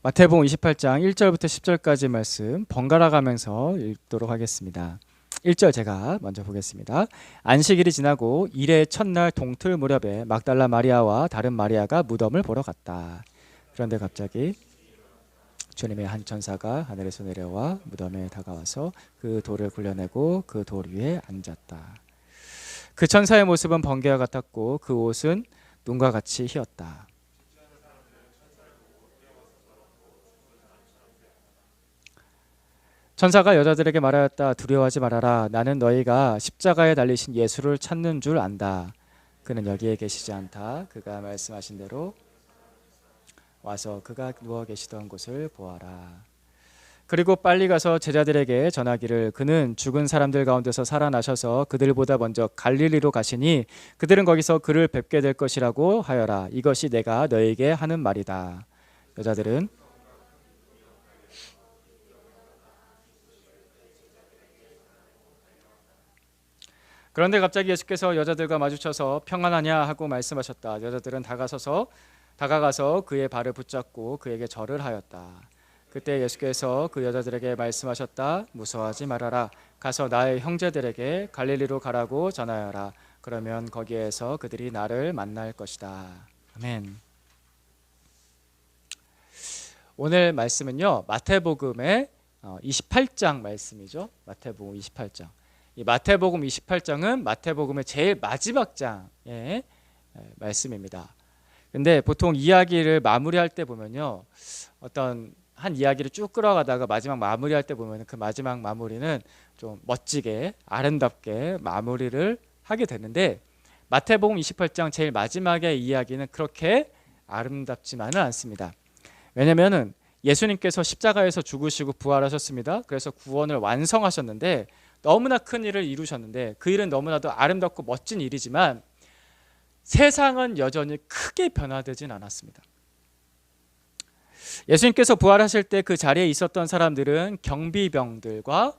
마태복음 28장 1절부터 10절까지 말씀 번갈아 가면서 읽도록 하겠습니다. 1절 제가 먼저 보겠습니다. 안식일이 지나고 일의 첫날 동틀 무렵에 막달라 마리아와 다른 마리아가 무덤을 보러 갔다. 그런데 갑자기 주님의 한 천사가 하늘에서 내려와 무덤에 다가와서 그 돌을 굴려내고 그 돌 위에 앉았다. 그 천사의 모습은 번개와 같았고 그 옷은 눈과 같이 희었다. 천사가 여자들에게 말하였다. 두려워하지 말아라. 나는 너희가 십자가에 달리신 예수를 찾는 줄 안다. 그는 여기에 계시지 않다. 그가 말씀하신 대로 와서 그가 누워 계시던 곳을 보아라. 그리고 빨리 가서 제자들에게 전하기를 그는 죽은 사람들 가운데서 살아나셔서 그들보다 먼저 갈릴리로 가시니 그들은 거기서 그를 뵙게 될 것이라고 하여라. 이것이 내가 너희에게 하는 말이다. 여자들은 그런데 갑자기 예수께서 여자들과 마주쳐서 평안하냐 하고 말씀하셨다. 여자들은 다가가서 그의 발을 붙잡고 그에게 절을 하였다. 그때 예수께서 그 여자들에게 말씀하셨다. 무서워하지 말아라. 가서 나의 형제들에게 갈릴리로 가라고 전하여라. 그러면 거기에서 그들이 나를 만날 것이다. 아멘. 오늘 말씀은요, 마태복음의 28장 말씀이죠. 마태복음 28장. 이 마태복음 28장은 마태복음의 제일 마지막 장의 말씀입니다. 근데 보통 이야기를 마무리할 때 보면요, 어떤 한 이야기를 쭉 끌어가다가 마지막 마무리할 때 보면 그 마지막 마무리는 좀 멋지게 아름답게 마무리를 하게 되는데, 마태복음 28장 제일 마지막의 이야기는 그렇게 아름답지만은 않습니다. 왜냐면은 예수님께서 십자가에서 죽으시고 부활하셨습니다. 그래서 구원을 완성하셨는데 너무나 큰 일을 이루셨는데 그 일은 너무나도 아름답고 멋진 일이지만 세상은 여전히 크게 변화되진 않았습니다. 예수님께서 부활하실 때 그 자리에 있었던 사람들은 경비병들과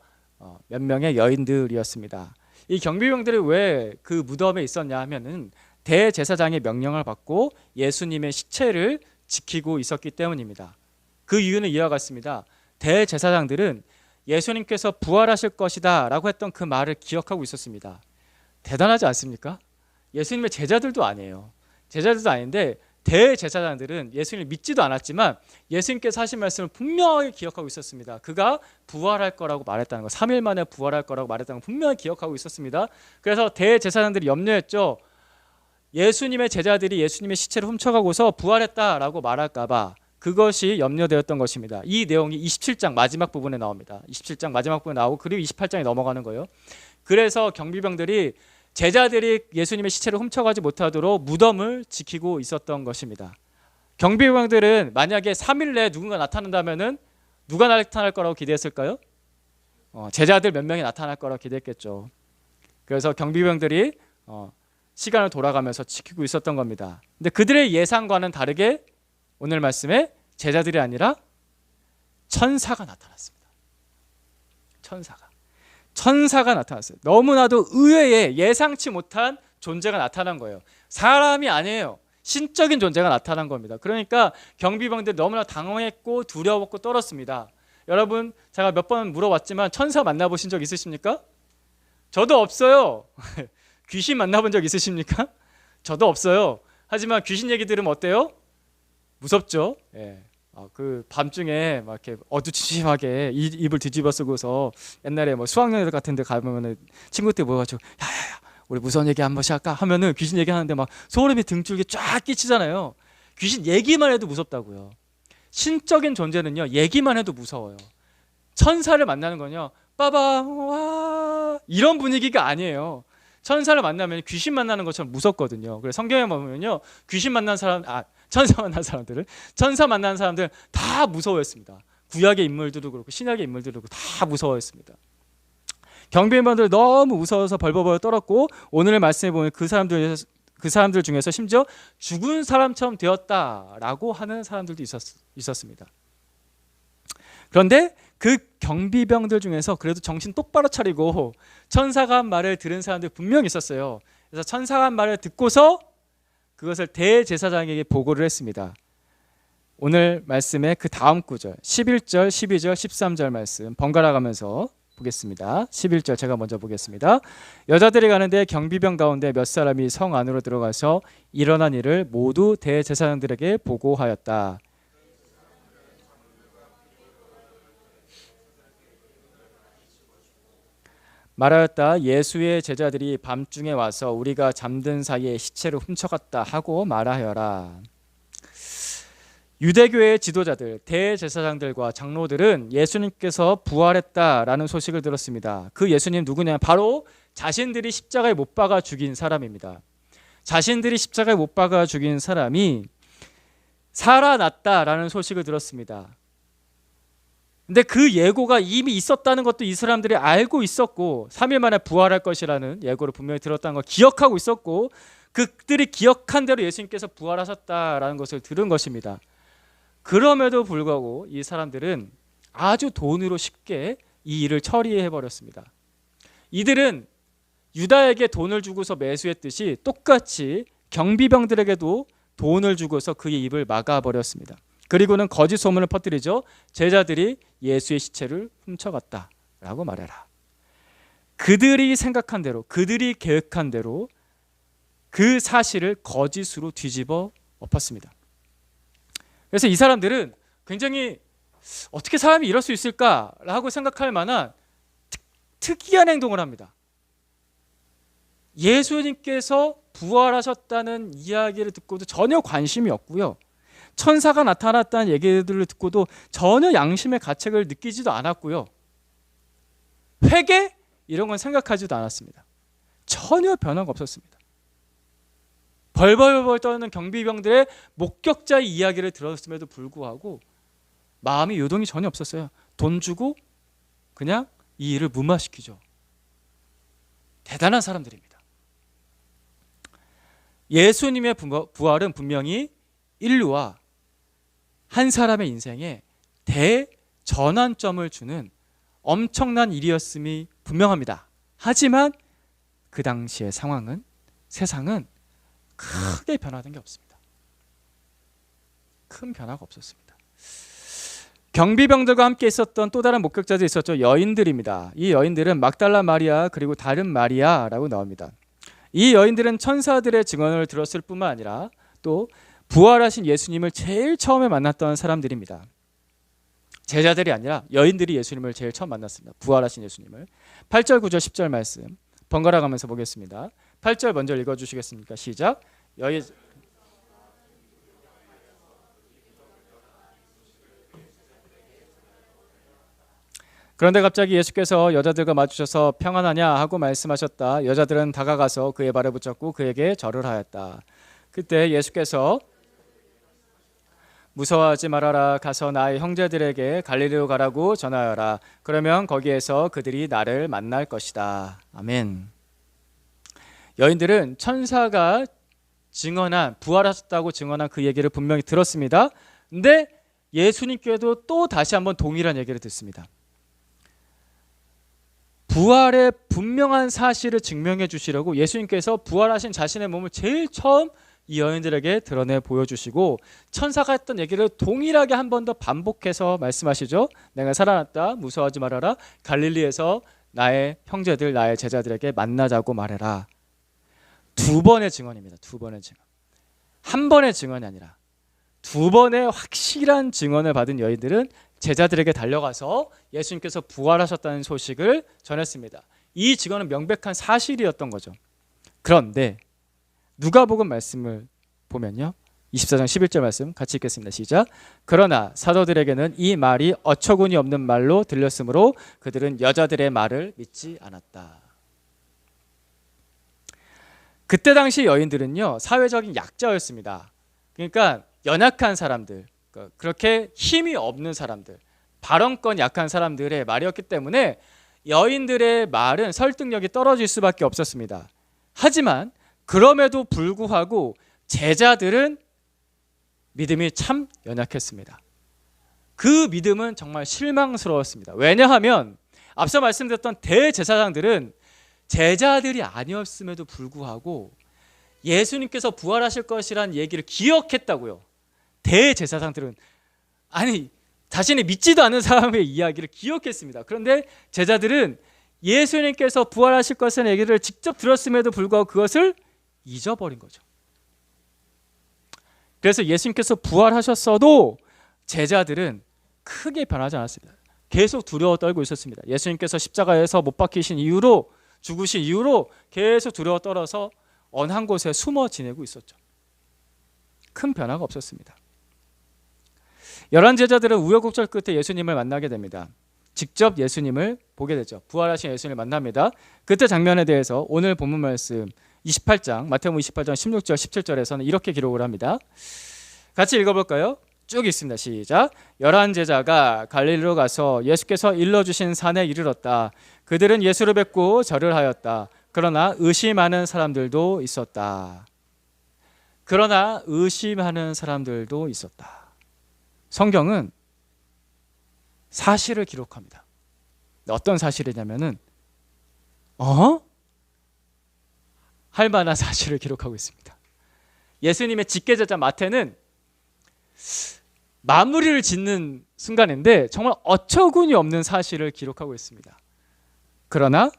몇 명의 여인들이었습니다. 이 경비병들이 왜 그 무덤에 있었냐 하면은 대제사장의 명령을 받고 예수님의 시체를 지키고 있었기 때문입니다. 그 이유는 이와 같습니다. 대제사장들은 예수님께서 부활하실 것이다 라고 했던 그 말을 기억하고 있었습니다. 대단하지 않습니까? 예수님의 제자들도 아니에요. 제자들도 아닌데 대제사장들은 예수님을 믿지도 않았지만 예수님께서 하신 말씀을 분명하게 기억하고 있었습니다. 그가 부활할 거라고 말했다는 거, 3일 만에 부활할 거라고 말했다는 거 분명히 기억하고 있었습니다. 그래서 대제사장들이 염려했죠. 예수님의 제자들이 예수님의 시체를 훔쳐가고서 부활했다라고 말할까 봐 그것이 염려되었던 것입니다. 이 내용이 27장 마지막 부분에 나옵니다. 27장 마지막 부분에 나오고 그리고 28장에 넘어가는 거예요. 그래서 경비병들이 제자들이 예수님의 시체를 훔쳐가지 못하도록 무덤을 지키고 있었던 것입니다. 경비병들은 만약에 3일 내에 누군가 나타난다면은 누가 나타날 거라고 기대했을까요? 제자들 몇 명이 나타날 거라고 기대했겠죠. 그래서 경비병들이 시간을 돌아가면서 지키고 있었던 겁니다. 근데 그들의 예상과는 다르게 오늘 말씀에 제자들이 아니라 천사가 나타났습니다. 천사가 나타났어요. 너무나도 의외의 예상치 못한 존재가 나타난 거예요. 사람이 아니에요. 신적인 존재가 나타난 겁니다. 그러니까 경비병들이 너무나 당황했고 두려웠고 떨었습니다. 여러분, 제가 몇 번 물어봤지만 천사 만나보신 적 있으십니까? 저도 없어요. 귀신 만나본 적 있으십니까? 저도 없어요. 하지만 귀신 얘기 들으면 어때요? 무섭죠. 예. 그 밤중에 막 이렇게 어두침침하게 입을 뒤집어 쓰고서 옛날에 뭐 수학여행 같은 데 가면은 친구들 모여가지고 야야야 우리 무서운 얘기 한 번씩 할까 하면은 귀신 얘기하는데 막 소름이 등줄기 쫙 끼치잖아요. 귀신 얘기만 해도 무섭다고요. 신적인 존재는요 얘기만 해도 무서워요. 천사를 만나는 건요 빠방 와 이런 분위기가 아니에요. 천사를 만나면 귀신 만나는 것처럼 무섭거든요. 그래서 성경에 보면요 귀신 만난 사람 천사 만난 사람들 다 무서워했습니다. 구약의 인물들도 그렇고 신약의 인물들도 그렇고 다 무서워했습니다. 경비병들 너무 무서워서 벌벌벌 떨었고 오늘 말씀해 보면 그 사람들 중에서 심지어 죽은 사람처럼 되었다라고 하는 사람들도 있었습니다. 그런데 그 경비병들 중에서 그래도 정신 똑바로 차리고 천사가 한 말을 들은 사람들 분명히 있었어요. 그래서 천사가 한 말을 듣고서 그것을 대제사장에게 보고를 했습니다. 오늘 말씀의 그 다음 구절 11절, 12절, 13절 말씀 번갈아 가면서 보겠습니다. 11절 제가 먼저 보겠습니다. 여자들이 가는데 경비병 가운데 몇 사람이 성 안으로 들어가서 일어난 일을 모두 대제사장들에게 보고하였다. 말하였다. 예수의 제자들이 밤중에 와서 우리가 잠든 사이에 시체를 훔쳐갔다 하고 말하여라. 유대교의 지도자들, 대제사장들과 장로들은 예수님께서 부활했다라는 소식을 들었습니다. 그 예수님 누구냐? 바로 자신들이 십자가에 못 박아 죽인 사람입니다. 자신들이 십자가에 못 박아 죽인 사람이 살아났다라는 소식을 들었습니다. 근데 그 예고가 이미 있었다는 것도 이 사람들이 알고 있었고 3일 만에 부활할 것이라는 예고를 분명히 들었다는 걸 기억하고 있었고 그들이 기억한 대로 예수님께서 부활하셨다라는 것을 들은 것입니다. 그럼에도 불구하고 이 사람들은 아주 돈으로 쉽게 이 일을 처리해 버렸습니다. 이들은 유다에게 돈을 주고서 매수했듯이 똑같이 경비병들에게도 돈을 주고서 그의 입을 막아버렸습니다. 그리고는 거짓 소문을 퍼뜨리죠. 제자들이 예수의 시체를 훔쳐갔다라고 말해라. 그들이 생각한 대로, 그들이 계획한 대로 그 사실을 거짓으로 뒤집어 엎었습니다. 그래서 이 사람들은 굉장히 어떻게 사람이 이럴 수 있을까라고 생각할 만한 특이한 행동을 합니다. 예수님께서 부활하셨다는 이야기를 듣고도 전혀 관심이 없고요. 천사가 나타났다는 얘기들을 듣고도 전혀 양심의 가책을 느끼지도 않았고요. 회개? 이런 건 생각하지도 않았습니다. 전혀 변화가 없었습니다. 벌벌벌 떠는 경비병들의 목격자의 이야기를 들었음에도 불구하고 마음이 요동이 전혀 없었어요. 돈 주고 그냥 이 일을 무마시키죠. 대단한 사람들입니다. 예수님의 부활은 분명히 인류와 한 사람의 인생에 대전환점을 주는 엄청난 일이었음이 분명합니다. 하지만 그 당시의 상황은, 세상은 크게 변화된 게 없습니다. 큰 변화가 없었습니다. 경비병들과 함께 있었던 또 다른 목격자들이 있었죠. 여인들입니다. 이 여인들은 막달라 마리아 그리고 다른 마리아라고 나옵니다. 이 여인들은 천사들의 증언을 들었을 뿐만 아니라 또 부활하신 예수님을 제일 처음에 만났던 사람들입니다. 제자들이 아니라 여인들이 예수님을 제일 처음 만났습니다. 부활하신 예수님을. 8절, 9절, 10절 말씀 번갈아 가면서 보겠습니다. 8절 먼저 읽어주시겠습니까? 시작. 그런데 갑자기 예수께서 여자들과 마주쳐서 평안하냐 하고 말씀하셨다. 여자들은 다가가서 그의 발에 붙잡고 그에게 절을 하였다. 그때 예수께서 무서워하지 말아라. 가서 나의 형제들에게 갈릴리로 가라고 전하여라. 그러면 거기에서 그들이 나를 만날 것이다. 아멘. 여인들은 천사가 증언한, 부활하셨다고 증언한 그 얘기를 분명히 들었습니다. 근데 예수님께도 또 다시 한번 동일한 얘기를 듣습니다. 부활의 분명한 사실을 증명해 주시려고 예수님께서 부활하신 자신의 몸을 제일 처음 이 여인들에게 드러내 보여주시고 천사가 했던 얘기를 동일하게 한 번 더 반복해서 말씀하시죠. 내가 살아났다. 무서워하지 말아라. 갈릴리에서 나의 형제들, 나의 제자들에게 만나자고 말해라. 두 번의 증언입니다. 두 번의 증언. 한 번의 증언이 아니라 두 번의 확실한 증언을 받은 여인들은 제자들에게 달려가서 예수님께서 부활하셨다는 소식을 전했습니다. 이 증언은 명백한 사실이었던 거죠. 그런데 누가복음 말씀을 보면요. 24장 11절 말씀 같이 읽겠습니다. 시작. 그러나 사도들에게는 이 말이 어처구니 없는 말로 들렸으므로 그들은 여자들의 말을 믿지 않았다. 그때 당시 여인들은요. 사회적인 약자였습니다. 그러니까 연약한 사람들, 그렇게 힘이 없는 사람들, 발언권 약한 사람들의 말이었기 때문에 여인들의 말은 설득력이 떨어질 수밖에 없었습니다. 하지만 그럼에도 불구하고 제자들은 믿음이 참 연약했습니다. 그 믿음은 정말 실망스러웠습니다. 왜냐하면 앞서 말씀드렸던 대제사장들은 제자들이 아니었음에도 불구하고 예수님께서 부활하실 것이라는 얘기를 기억했다고요. 대제사장들은 아니 자신이 믿지도 않는 사람의 이야기를 기억했습니다. 그런데 제자들은 예수님께서 부활하실 것을 얘기를 직접 들었음에도 불구하고 그것을 잊어버린 거죠. 그래서 예수님께서 부활하셨어도 제자들은 크게 변하지 않았습니다. 계속 두려워 떨고 있었습니다. 예수님께서 십자가에서 못 박히신 이후로, 죽으신 이후로 계속 두려워 떨어서 어느 한 곳에 숨어 지내고 있었죠. 큰 변화가 없었습니다. 11 제자들은 우여곡절 끝에 예수님을 만나게 됩니다. 직접 예수님을 보게 되죠. 부활하신 예수님을 만납니다. 그때 장면에 대해서 오늘 본문 말씀 28장 마태복음 28장 16절 17절에서는 이렇게 기록을 합니다. 같이 읽어볼까요? 쭉 있습니다. 시작. 11 제자가 갈릴리로 가서 예수께서 일러주신 산에 이르렀다. 그들은 예수를 뵙고 절을 하였다. 그러나 의심하는 사람들도 있었다. 그러나 의심하는 사람들도 있었다. 성경은 사실을 기록합니다. 어떤 사실이냐면은 할 만한 사실을 기록하고 있습니다. 예수님의 직계제자 마태는 마무리를 짓는 순간인데 정말 어처구니 없는 사실을 기록하고 있습니다. 그러나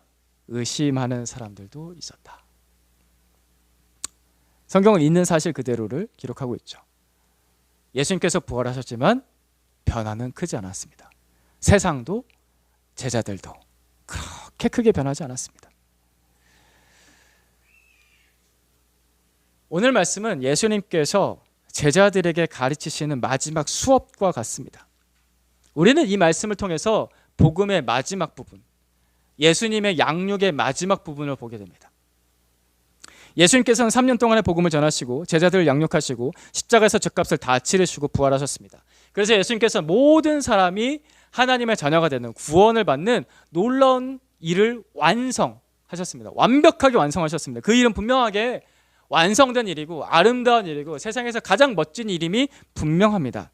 의심하는 사람들도 있었다. 성경은 있는 사실 그대로를 기록하고 있죠. 예수님께서 부활하셨지만 변화는 크지 않았습니다. 세상도 제자들도 그렇게 크게 변하지 않았습니다. 오늘 말씀은 예수님께서 제자들에게 가르치시는 마지막 수업과 같습니다. 우리는 이 말씀을 통해서 복음의 마지막 부분, 예수님의 양육의 마지막 부분을 보게 됩니다. 예수님께서는 3년 동안의 복음을 전하시고 제자들을 양육하시고 십자가에서 죗값을 다 치르시고 부활하셨습니다. 그래서 예수님께서 모든 사람이 하나님의 자녀가 되는 구원을 받는 놀라운 일을 완성하셨습니다. 완벽하게 완성하셨습니다. 그 일은 분명하게 완성된 일이고 아름다운 일이고 세상에서 가장 멋진 일임이 분명합니다.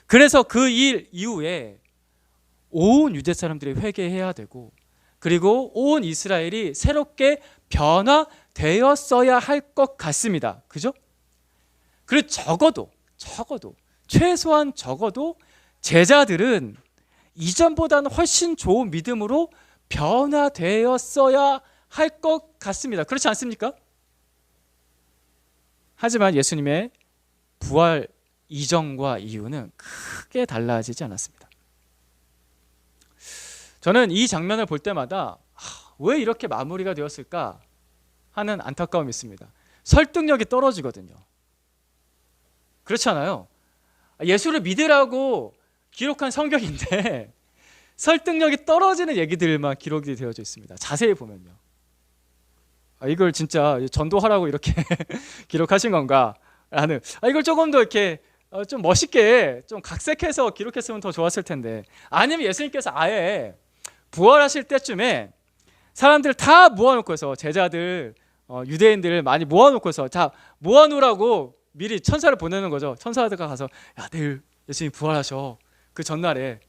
그래서 그 일 이후에 온 유대 사람들이 회개해야 되고 그리고 온 이스라엘이 새롭게 변화되었어야 할 것 같습니다. 그죠? 그리고 최소한 적어도 제자들은 이전보다는 훨씬 좋은 믿음으로 변화되었어야 할 것 같습니다. 그렇지 않습니까? 하지만 예수님의 부활 이전과 이후는 크게 달라지지 않았습니다. 저는 이 장면을 볼 때마다 왜 이렇게 마무리가 되었을까 하는 안타까움이 있습니다. 설득력이 떨어지거든요. 그렇지 않아요? 예수를 믿으라고 기록한 성경인데 설득력이 떨어지는 얘기들만 기록이 되어져 있습니다. 자세히 보면요. 이걸 진짜 전도하라고 이렇게 기록하신 건가? 라는 이걸 조금 더 이렇게 좀 멋있게 좀 각색해서 기록했으면 더 좋았을 텐데 아니면 예수님께서 아예 부활하실 때쯤에 사람들 다 모아놓고서 제자들 유대인들을 많이 모아놓고서 자 모아놓으라고 미리 천사를 보내는 거죠. 천사가 가서 야 내일 예수님 부활하셔. 그 전날에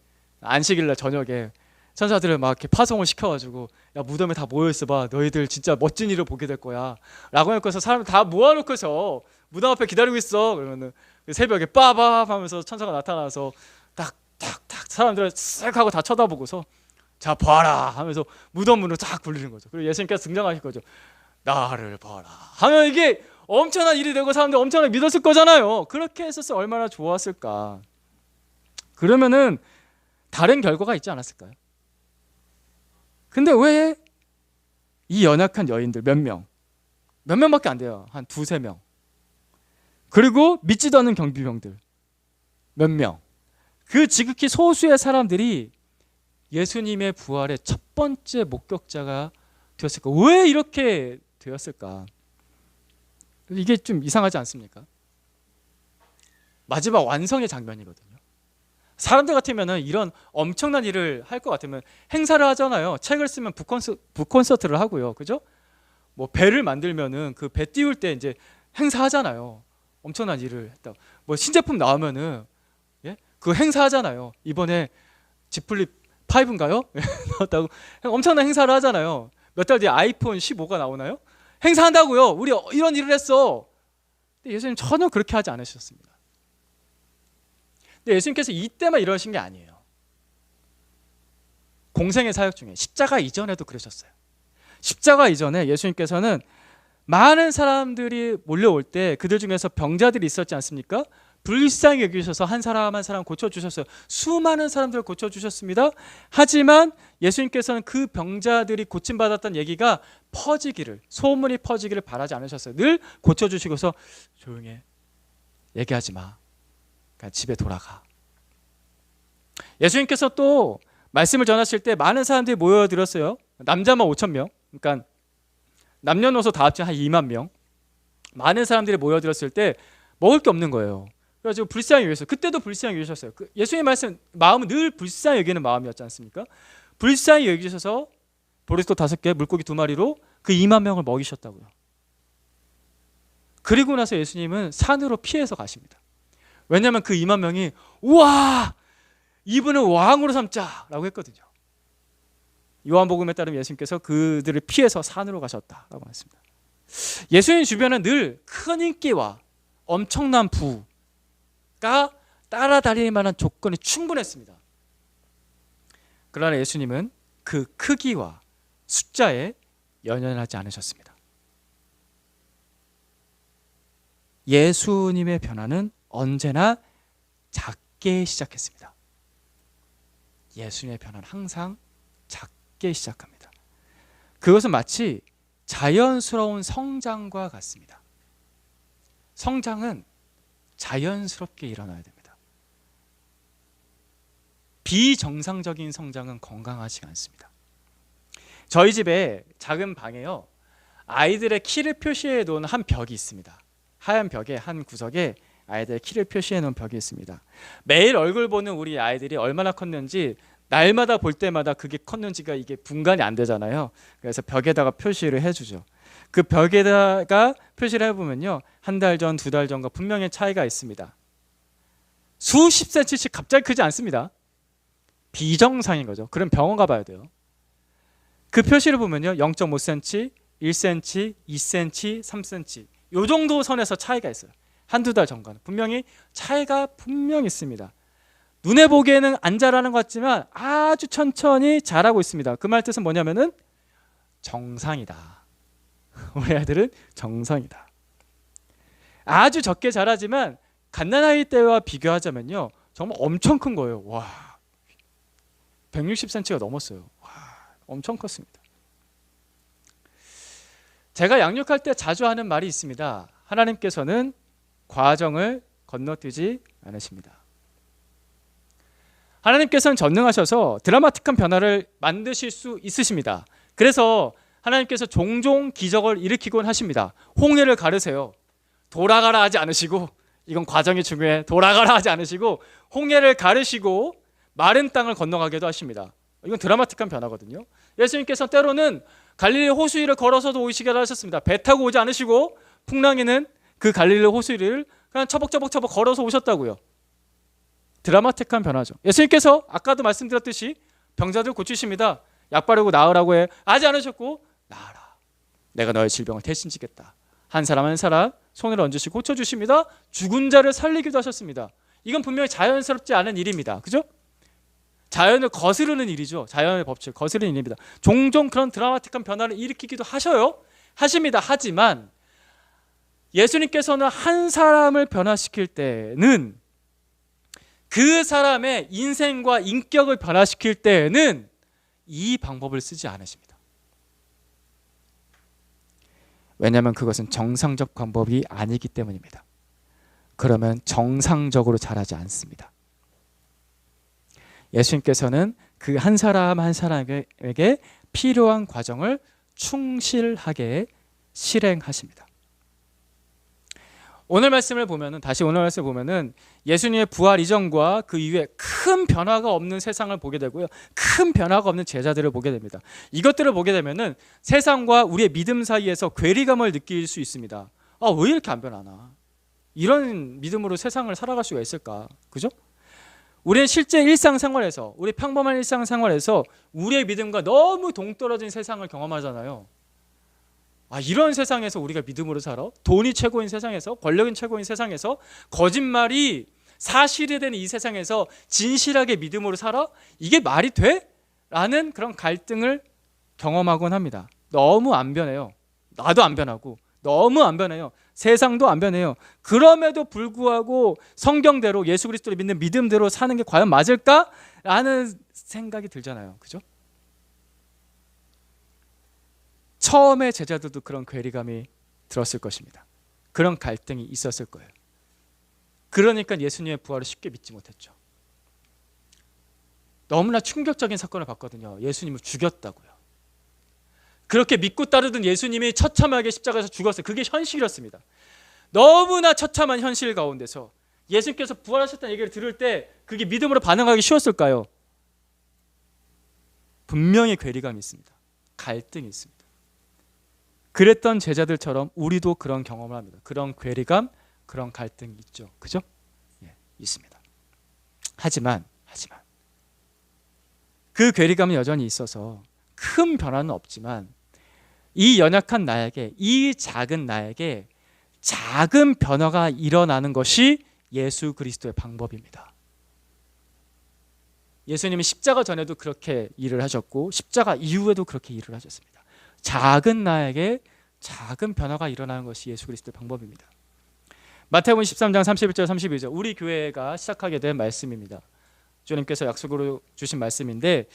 안식일날 저녁에 천사들을 막 이렇게 파송을 시켜가지고 야 무덤에 다 모여있어봐. 너희들 진짜 멋진 일을 보게 될 거야. 라고 해놓고서 사람들 다 모아놓고서 무덤 앞에 기다리고 있어. 그러면은 새벽에 빠밤 하면서 천사가 나타나서 탁탁탁 사람들을 쓱 하고 다 쳐다보고서 자 봐라 하면서 무덤 문을 쫙 굴리는 거죠. 그리고 예수님께서 등장하실 거죠. 나를 봐라 하면 이게 엄청난 일이 되고 사람들이 엄청나게 믿었을 거잖아요. 그렇게 했었으면 얼마나 좋았을까. 그러면은 다른 결과가 있지 않았을까요? 근데 왜 이 연약한 여인들 몇 명밖에 안 돼요. 한 2-3명. 그리고 믿지도 않는 경비병들 몇 명. 그 지극히 소수의 사람들이 예수님의 부활의 첫 번째 목격자가 되었을까? 왜 이렇게 되었을까? 이게 좀 이상하지 않습니까? 마지막 완성의 장면이거든요. 사람들 같으면 이런 엄청난 일을 할 것 같으면 행사를 하잖아요. 책을 쓰면 북콘서트를 하고요. 그죠? 뭐 배를 만들면은 그 배 띄울 때 이제 행사하잖아요. 엄청난 일을 했다. 뭐 신제품 나오면은 예? 그 행사하잖아요. 이번에 지플립 5인가요? 나왔다고 엄청난 행사를 하잖아요. 몇 달 뒤에 아이폰 15가 나오나요? 행사한다고요. 우리 이런 일을 했어. 근데 예수님 전혀 그렇게 하지 않으셨습니다. 근데 예수님께서 이때만 이러신 게 아니에요. 공생의 사역 중에 십자가 이전에도 그러셨어요. 십자가 이전에 예수님께서는 많은 사람들이 몰려올 때 그들 중에서 병자들이 있었지 않습니까? 불쌍히 여기셔서 한 사람 한 사람 고쳐주셨어요. 수많은 사람들을 고쳐주셨습니다. 하지만 예수님께서는 그 병자들이 고침받았다는 얘기가 퍼지기를, 소문이 퍼지기를 바라지 않으셨어요. 늘 고쳐주시고서 조용히 해, 얘기하지 마, 그냥 집에 돌아가. 예수님께서 또 말씀을 전하실 때 많은 사람들이 모여들었어요. 남자만 5,000명, 그러니까 남녀노소 다 합치면 한 2만 명. 많은 사람들이 모여들었을 때 먹을 게 없는 거예요. 그래가지고 불쌍히 여기셨어요. 그때도 불쌍히 여기셨어요. 예수님의 말씀, 마음은 늘 불쌍히 여기는 마음이었지 않습니까? 불쌍히 여기셔서 보리떡 5개, 물고기 2마리로 그 2만 명을 먹이셨다고요. 그리고 나서 예수님은 산으로 피해서 가십니다. 왜냐하면 그 2만 명이 우와, 이분을 왕으로 삼자라고 했거든요. 요한복음에 따르면 예수님께서 그들을 피해서 산으로 가셨다라고 했습니다. 예수님 주변은 늘 큰 인기와 엄청난 부가 따라다닐 만한 조건이 충분했습니다. 그러나 예수님은 그 크기와 숫자에 연연하지 않으셨습니다. 예수님의 변화는 언제나 작게 시작했습니다. 예수님의 변화는 항상 작게 시작합니다. 그것은 마치 자연스러운 성장과 같습니다. 성장은 자연스럽게 일어나야 됩니다. 비정상적인 성장은 건강하지 않습니다. 저희 집에 작은 방에요, 아이들의 키를 표시해 놓은 한 벽이 있습니다. 하얀 벽에 한 구석에 아이들의 키를 표시해 놓은 벽이 있습니다. 매일 얼굴 보는 우리 아이들이 얼마나 컸는지 날마다 볼 때마다 그게 컸는지가 이게 분간이 안 되잖아요. 그래서 벽에다가 표시를 해주죠. 그 벽에다가 표시를 해보면요, 한 달 전, 2달 전과 분명히 차이가 있습니다. 수십 센치씩 갑자기 크지 않습니다. 비정상인 거죠. 그럼 병원 가봐야 돼요. 그 표시를 보면요, 0.5cm, 1cm, 2cm, 3cm 요 정도 선에서 차이가 있어요. 한두 달 전과는 분명히 차이가 분명히 있습니다. 눈에 보기에는 안 자라는 것 같지만 아주 천천히 자라고 있습니다. 그 말 뜻은 뭐냐면은 정상이다. 우리 아이들은 정상이다. 아주 적게 자라지만 갓난아이 때와 비교하자면요, 정말 엄청 큰 거예요. 와, 160cm가 넘었어요. 와, 엄청 컸습니다. 제가 양육할 때 자주 하는 말이 있습니다. 하나님께서는 과정을 건너뛰지 않으십니다. 하나님께서는 전능하셔서 드라마틱한 변화를 만드실 수 있으십니다. 그래서 하나님께서 종종 기적을 일으키곤 하십니다. 홍해를 가르세요. 돌아가라 하지 않으시고, 이건 과정이 중요해, 돌아가라 하지 않으시고 홍해를 가르시고 마른 땅을 건너가기도 하십니다. 이건 드라마틱한 변화거든요. 예수님께서 때로는 갈릴리 호수 위를 걸어서도 오시게 하셨습니다. 배 타고 오지 않으시고 풍랑에는 그 갈릴리 호수 위를 그냥 처벅처벅 걸어서 오셨다고요. 드라마틱한 변화죠. 예수님께서 아까도 말씀드렸듯이 병자들 고치십니다. 약 바르고 나으라고 해 하지 않으셨고, 나아라, 내가 너의 질병을 대신 지겠다. 한 사람 한 사람 손을 얹으시고 고쳐주십니다. 죽은 자를 살리기도 하셨습니다. 이건 분명히 자연스럽지 않은 일입니다. 그죠? 자연을 거스르는 일이죠. 자연의 법칙을 거스르는 일입니다. 종종 그런 드라마틱한 변화를 일으키기도 하십니다. 하지만 예수님께서는 한 사람을 변화시킬 때는, 그 사람의 인생과 인격을 변화시킬 때에는 이 방법을 쓰지 않으십니다. 왜냐하면 그것은 정상적 방법이 아니기 때문입니다. 그러면 정상적으로 자라지 않습니다. 예수님께서는 그 한 사람 한 사람에게 필요한 과정을 충실하게 실행하십니다. 오늘 말씀을 보면은 예수님의 부활 이전과 그 이후에 큰 변화가 없는 세상을 보게 되고요, 큰 변화가 없는 제자들을 보게 됩니다. 이것들을 보게 되면은 세상과 우리의 믿음 사이에서 괴리감을 느낄 수 있습니다. 아, 왜 이렇게 안 변하나? 이런 믿음으로 세상을 살아갈 수가 있을까? 그죠? 우리는 실제 일상생활에서, 우리 평범한 일상생활에서 우리의 믿음과 너무 동떨어진 세상을 경험하잖아요. 아, 이런 세상에서 우리가 믿음으로 살아? 돈이 최고인 세상에서, 권력이 최고인 세상에서 거짓말이 사실이 되는 이 세상에서 진실하게 믿음으로 살아? 이게 말이 돼? 라는 그런 갈등을 경험하곤 합니다. 너무 안 변해요. 나도 안 변하고 너무 안 변해요. 세상도 안 변해요. 그럼에도 불구하고 성경대로 예수 그리스도를 믿는 믿음대로 사는 게 과연 맞을까? 라는 생각이 들잖아요. 그죠? 처음에 제자들도 그런 괴리감이 들었을 것입니다. 그런 갈등이 있었을 거예요. 그러니까 예수님의 부활을 쉽게 믿지 못했죠. 너무나 충격적인 사건을 봤거든요. 예수님을 죽였다고요. 그렇게 믿고 따르던 예수님이 처참하게 십자가에서 죽었어요. 그게 현실이었습니다. 너무나 처참한 현실 가운데서 예수님께서 부활하셨다는 얘기를 들을 때 그게 믿음으로 반응하기 쉬웠을까요? 분명히 괴리감이 있습니다. 갈등이 있습니다. 그랬던 제자들처럼 우리도 그런 경험을 합니다. 그런 괴리감, 그런 갈등이 있죠. 그죠? 예, 있습니다. 하지만 그 괴리감은 여전히 있어서 큰 변화는 없지만 이 연약한 나에게, 이 작은 나에게 작은 변화가 일어나는 것이 예수 그리스도의 방법입니다. 예수님은 십자가 전에도 그렇게 일을 하셨고 십자가 이후에도 그렇게 일을 하셨습니다. 작은 나에게 작은 변화가 일어나는 것이 예수 그리스도의 방법입니다. 마태복음 13장 31절 32절 우리 교회가 시작하게 된 말씀입니다. 주님께서 약속으로 주신 말씀인데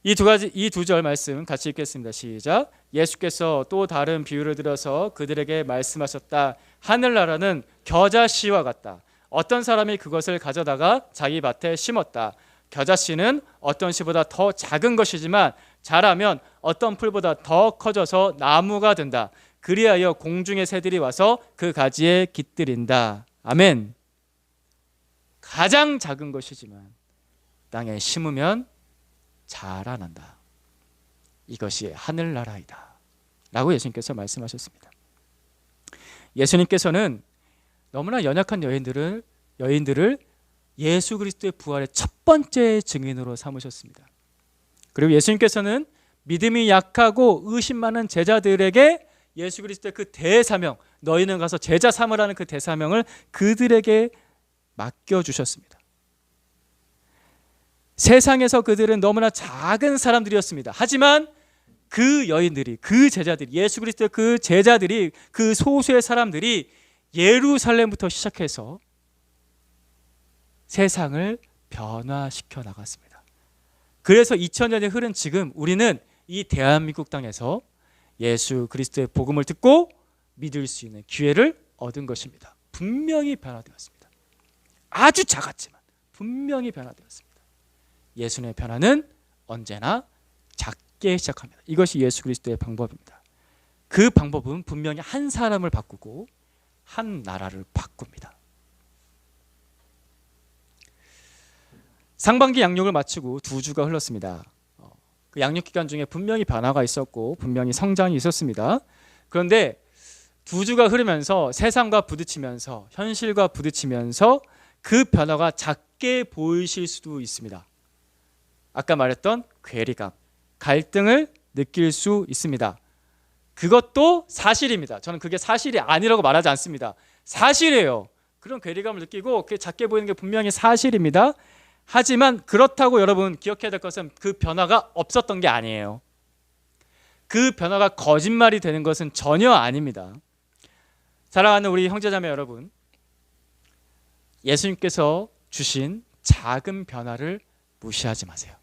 이 두 절 말씀 같이 읽겠습니다. 시작. 예수께서 또 다른 비유를 들어서 그들에게 말씀하셨다. 하늘나라는 겨자씨와 같다. 어떤 사람이 그것을 가져다가 자기 밭에 심었다. 겨자씨는 어떤 씨보다 더 작은 것이지만 자라면 어떤 풀보다 더 커져서 나무가 된다. 그리하여 공중의 새들이 와서 그 가지에 깃들인다. 아멘. 가장 작은 것이지만 땅에 심으면 자라난다. 이것이 하늘나라이다. 라고 예수님께서 말씀하셨습니다. 예수님께서는 너무나 연약한 여인들을 예수 그리스도의 부활의 첫 번째 증인으로 삼으셨습니다. 그리고 예수님께서는 믿음이 약하고 의심 많은 제자들에게 예수 그리스도의 그 대사명, 너희는 가서 제자 삼으라는 그 대사명을 그들에게 맡겨주셨습니다. 세상에서 그들은 너무나 작은 사람들이었습니다. 하지만 그 여인들이, 그 제자들이, 예수 그리스도의 그 제자들이, 그 소수의 사람들이 예루살렘부터 시작해서 세상을 변화시켜 나갔습니다. 그래서 2000년이 흐른 지금 우리는 이 대한민국 땅에서 예수 그리스도의 복음을 듣고 믿을 수 있는 기회를 얻은 것입니다. 분명히 변화되었습니다. 아주 작았지만 분명히 변화되었습니다. 예수님의 변화는 언제나 작게 시작합니다. 이것이 예수 그리스도의 방법입니다. 그 방법은 분명히 한 사람을 바꾸고 한 나라를 바꿉니다. 상반기 양육을 마치고 2주가 흘렀습니다. 그 양육 기간 중에 분명히 변화가 있었고 분명히 성장이 있었습니다. 그런데 2주가 흐르면서 세상과 부딪히면서 현실과 부딪히면서 그 변화가 작게 보이실 수도 있습니다. 아까 말했던 괴리감, 갈등을 느낄 수 있습니다. 그것도 사실입니다. 저는 그게 사실이 아니라고 말하지 않습니다. 사실이에요. 그런 괴리감을 느끼고 그게 작게 보이는 게 분명히 사실입니다. 하지만 그렇다고 여러분 기억해야 될 것은 그 변화가 없었던 게 아니에요. 그 변화가 거짓말이 되는 것은 전혀 아닙니다. 사랑하는 우리 형제자매 여러분, 예수님께서 주신 작은 변화를 무시하지 마세요.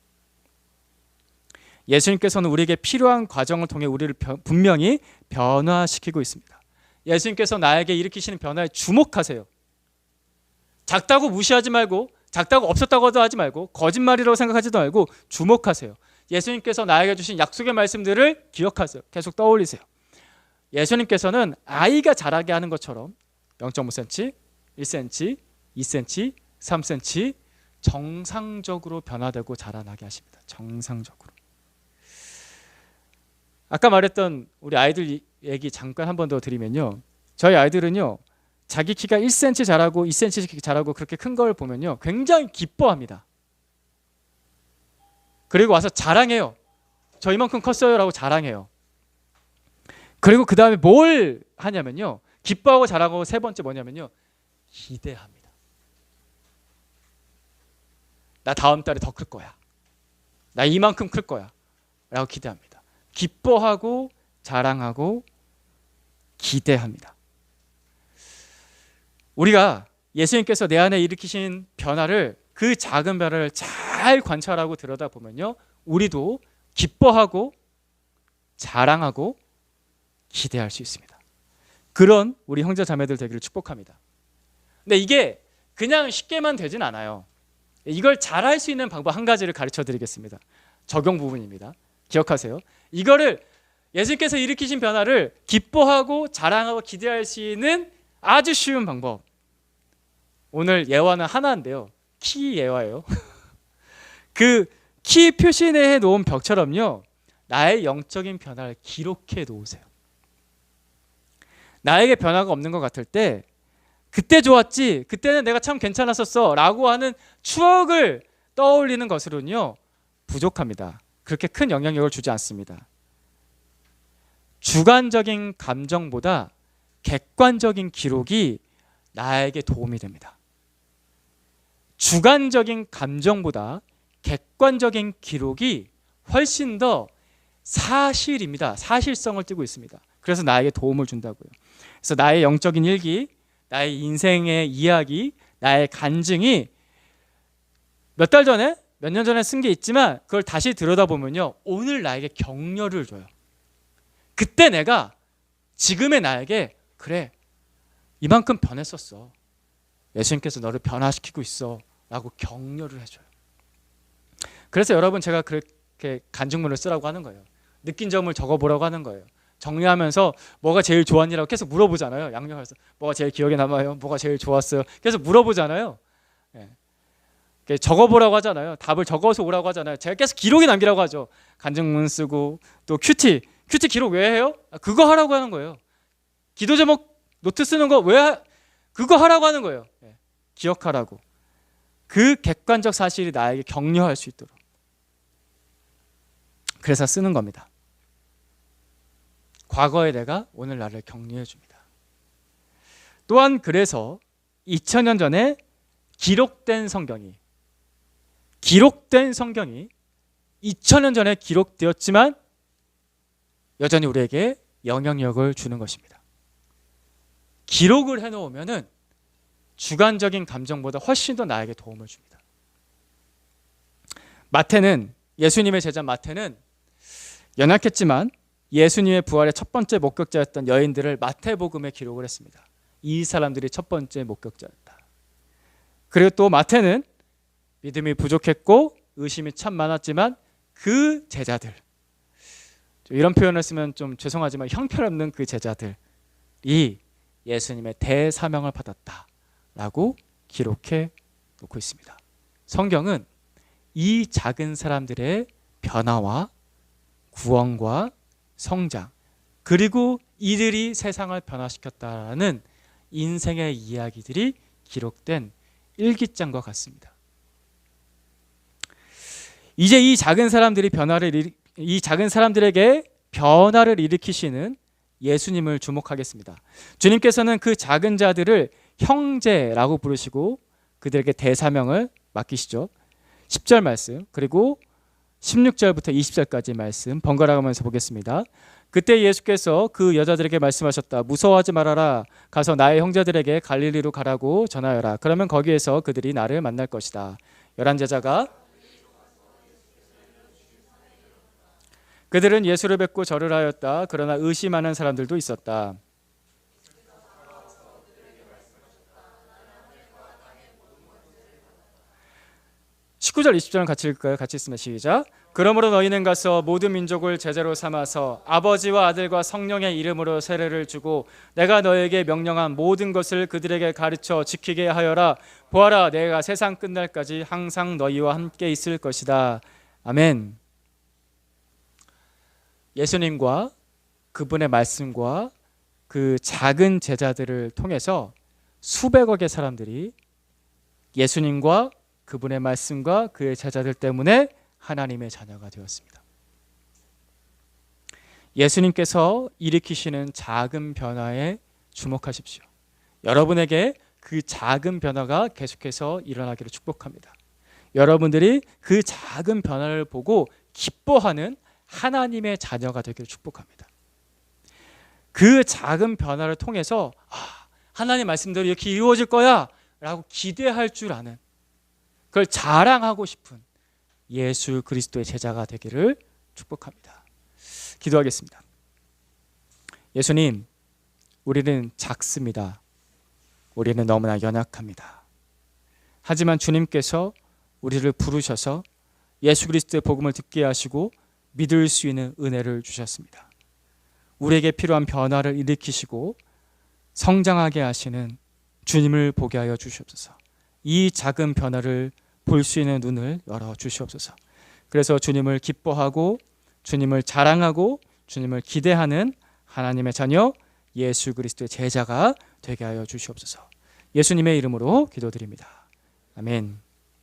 예수님께서는 우리에게 필요한 과정을 통해 우리를 분명히 변화시키고 있습니다. 예수님께서 나에게 일으키시는 변화에 주목하세요. 작다고 무시하지 말고, 작다고 없었다고도 하지 말고, 거짓말이라고 생각하지도 말고 주목하세요. 예수님께서 나에게 주신 약속의 말씀들을 기억하세요. 계속 떠올리세요. 예수님께서는 아이가 자라게 하는 것처럼 0.5cm, 1cm, 2cm, 3cm 정상적으로 변화되고 자라나게 하십니다. 정상적으로. 아까 말했던 우리 아이들 얘기 잠깐 한 번 더 드리면요, 저희 아이들은요 자기 키가 1cm 자라고 2cm 자라고 그렇게 큰 걸 보면요 굉장히 기뻐합니다. 그리고 와서 자랑해요. 저 이만큼 컸어요 라고 자랑해요. 그리고 그 다음에 뭘 하냐면요, 기뻐하고 자랑하고 세 번째 뭐냐면요, 기대합니다. 나 다음 달에 더 클 거야. 나 이만큼 클 거야. 라고 기대합니다. 기뻐하고 자랑하고 기대합니다. 우리가 예수님께서 내 안에 일으키신 변화를, 그 작은 변화를 잘 관찰하고 들여다보면요, 우리도 기뻐하고 자랑하고 기대할 수 있습니다. 그런 우리 형제 자매들 되기를 축복합니다. 근데 이게 그냥 쉽게만 되진 않아요. 이걸 잘할 수 있는 방법 한 가지를 가르쳐 드리겠습니다. 적용 부분입니다. 기억하세요. 이거를, 예수님께서 일으키신 변화를 기뻐하고 자랑하고 기대할 수 있는 아주 쉬운 방법, 오늘 예화는 하나인데요, 키 예화예요. 그 키 표시해 놓은 벽처럼요, 나의 영적인 변화를 기록해 놓으세요. 나에게 변화가 없는 것 같을 때, 그때 좋았지, 그때는 내가 참 괜찮았었어 라고 하는 추억을 떠올리는 것으로는요 부족합니다. 그렇게 큰 영향력을 주지 않습니다. 주관적인 감정보다 객관적인 기록이 나에게 도움이 됩니다. 주관적인 감정보다 객관적인 기록이 훨씬 더 사실입니다. 사실성을 띠고 있습니다. 그래서 나에게 도움을 준다고요. 그래서 나의 영적인 일기, 나의 인생의 이야기, 나의 간증이 몇 달 전에, 몇 년 전에 쓴 게 있지만 그걸 다시 들여다보면요, 오늘 나에게 격려를 줘요. 그때 내가 지금의 나에게, 그래, 이만큼 변했었어, 예수님께서 너를 변화시키고 있어 라고 격려를 해줘요. 그래서 여러분, 제가 그렇게 간증문을 쓰라고 하는 거예요. 느낀 점을 적어보라고 하는 거예요. 정리하면서 뭐가 제일 좋았니라고 계속 물어보잖아요. 양념해서 뭐가 제일 기억에 남아요, 뭐가 제일 좋았어요, 계속 물어보잖아요. 적어보라고 하잖아요. 답을 적어서 오라고 하잖아요. 제가 계속 기록에 남기라고 하죠. 간증문 쓰고, 또 큐티 기록 왜 해요? 그거 하라고 하는 거예요. 기도 제목 노트 쓰는 거 왜, 그거 하라고 하는 거예요. 기억하라고. 그 객관적 사실이 나에게 격려할 수 있도록. 그래서 쓰는 겁니다. 과거의 내가 오늘 나를 격려해 줍니다. 또한 그래서 2000년 전에 기록된 성경이 2000년 전에 기록되었지만 여전히 우리에게 영향력을 주는 것입니다. 기록을 해놓으면은 주관적인 감정보다 훨씬 더 나에게 도움을 줍니다. 마태는, 예수님의 제자 마태는 연약했지만 예수님의 부활의 첫 번째 목격자였던 여인들을 마태복음에 기록을 했습니다. 이 사람들이 첫 번째 목격자였다. 그리고 또 마태는 믿음이 부족했고 의심이 참 많았지만 그 제자들, 이런 표현을 쓰면 좀 죄송하지만 형편없는 그 제자들이 예수님의 대사명을 받았다라고 기록해 놓고 있습니다. 성경은 이 작은 사람들의 변화와 구원과 성장, 그리고 이들이 세상을 변화시켰다라는 인생의 이야기들이 기록된 일기장과 같습니다. 이제 이 작은 사람들에게 변화를 일으키시는 예수님을 주목하겠습니다. 주님께서는 그 작은 자들을 형제라고 부르시고 그들에게 대사명을 맡기시죠. 10절 말씀, 그리고 16절부터 20절까지 말씀 번갈아 가면서 보겠습니다. 그때 예수께서 그 여자들에게 말씀하셨다. 무서워하지 말아라. 가서 나의 형제들에게 갈릴리로 가라고 전하여라. 그러면 거기에서 그들이 나를 만날 것이다. 11제자가 그들은 예수를 뵙고 절을 하였다. 그러나 의심하는 사람들도 있었다. 19절 20절은 같이 읽을까요? 같이 있습니다. 시작. 그러므로 너희는 가서 모든 민족을 제자로 삼아서 아버지와 아들과 성령의 이름으로 세례를 주고 내가 너에게 명령한 모든 것을 그들에게 가르쳐 지키게 하여라. 보아라, 내가 세상 끝날까지 항상 너희와 함께 있을 것이다. 아멘. 예수님과 그분의 말씀과 그 작은 제자들을 통해서 수백억의 사람들이 예수님과 그분의 말씀과 그의 제자들 때문에 하나님의 자녀가 되었습니다. 예수님께서 일으키시는 작은 변화에 주목하십시오. 여러분에게 그 작은 변화가 계속해서 일어나기를 축복합니다. 여러분들이 그 작은 변화를 보고 기뻐하는 하나님의 자녀가 되기를 축복합니다. 그 작은 변화를 통해서 하나님 말씀대로 이렇게 이루어질 거야 라고 기대할 줄 아는, 그걸 자랑하고 싶은 예수 그리스도의 제자가 되기를 축복합니다. 기도하겠습니다. 예수님, 우리는 작습니다. 우리는 너무나 연약합니다. 하지만 주님께서 우리를 부르셔서 예수 그리스도의 복음을 듣게 하시고 믿을 수 있는 은혜를 주셨습니다. 우리에게 필요한 변화를 일으키시고 성장하게 하시는 주님을 보게 하여 주시옵소서. 이 작은 변화를 볼 수 있는 눈을 열어 주시옵소서. 그래서 주님을 기뻐하고 주님을 자랑하고 주님을 기대하는 하나님의 자녀 예수 그리스도의 제자가 되게 하여 주시옵소서. 예수님의 이름으로 기도드립니다. 아멘.